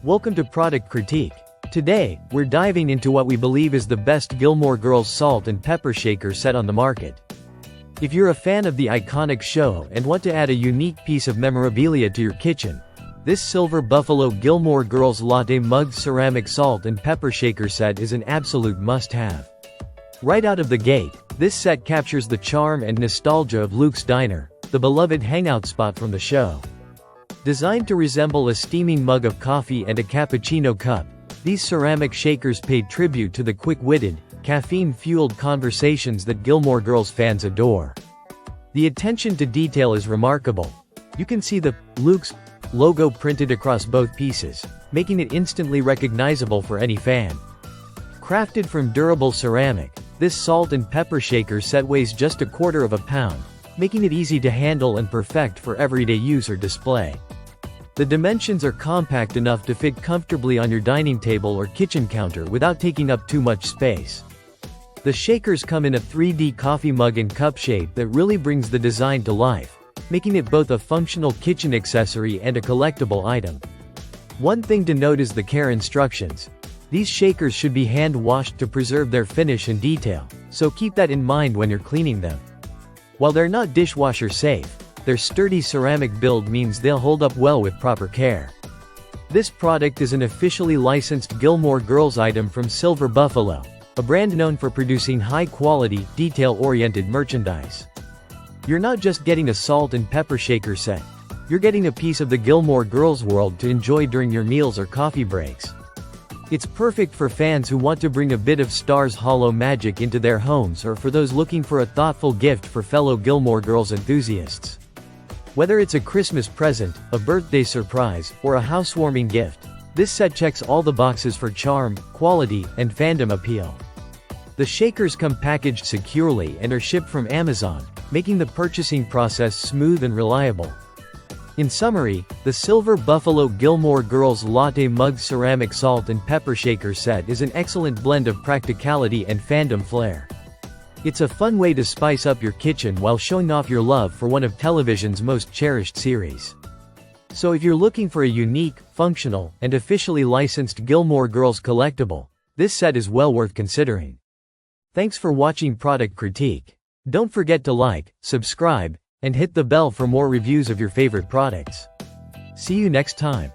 Welcome to Product Critique. Today, we're diving into what we believe is the best Gilmore Girls salt and pepper shaker set on the market. If you're a fan of the iconic show and want to add a unique piece of memorabilia to your kitchen, this Silver Buffalo Gilmore Girls Latte Mugged Ceramic Salt and Pepper Shaker set is an absolute must-have. Right out of the gate, this set captures the charm and nostalgia of Luke's Diner, the beloved hangout spot from the show. Designed to resemble a steaming mug of coffee and a cappuccino cup, these ceramic shakers pay tribute to the quick-witted, caffeine-fueled conversations that Gilmore Girls fans adore. The attention to detail is remarkable. You can see the Luke's logo printed across both pieces, making it instantly recognizable for any fan. Crafted from durable ceramic, this salt and pepper shaker set weighs just 1/4 pound, making it easy to handle and perfect for everyday use or display. The dimensions are compact enough to fit comfortably on your dining table or kitchen counter without taking up too much space. The shakers come in a 3D coffee mug and cup shape that really brings the design to life, making it both a functional kitchen accessory and a collectible item. One thing to note is the care instructions. These shakers should be hand-washed to preserve their finish and detail, so keep that in mind when you're cleaning them. While they're not dishwasher safe, their sturdy ceramic build means they'll hold up well with proper care. This product is an officially licensed Gilmore Girls item from Silver Buffalo, a brand known for producing high-quality, detail-oriented merchandise. You're not just getting a salt and pepper shaker set, you're getting a piece of the Gilmore Girls world to enjoy during your meals or coffee breaks. It's perfect for fans who want to bring a bit of Stars Hollow magic into their homes or for those looking for a thoughtful gift for fellow Gilmore Girls enthusiasts. Whether it's a Christmas present, a birthday surprise, or a housewarming gift, this set checks all the boxes for charm, quality, and fandom appeal. The shakers come packaged securely and are shipped from Amazon, making the purchasing process smooth and reliable. In summary, the Silver Buffalo Gilmore Girls Latte Mugged Ceramic Salt and Pepper Shaker set is an excellent blend of practicality and fandom flair. It's a fun way to spice up your kitchen while showing off your love for one of television's most cherished series. So if you're looking for a unique, functional, and officially licensed Gilmore Girls collectible, this set is well worth considering. Thanks for watching Product Critique. Don't forget to like, subscribe, and hit the bell for more reviews of your favorite products. See you next time.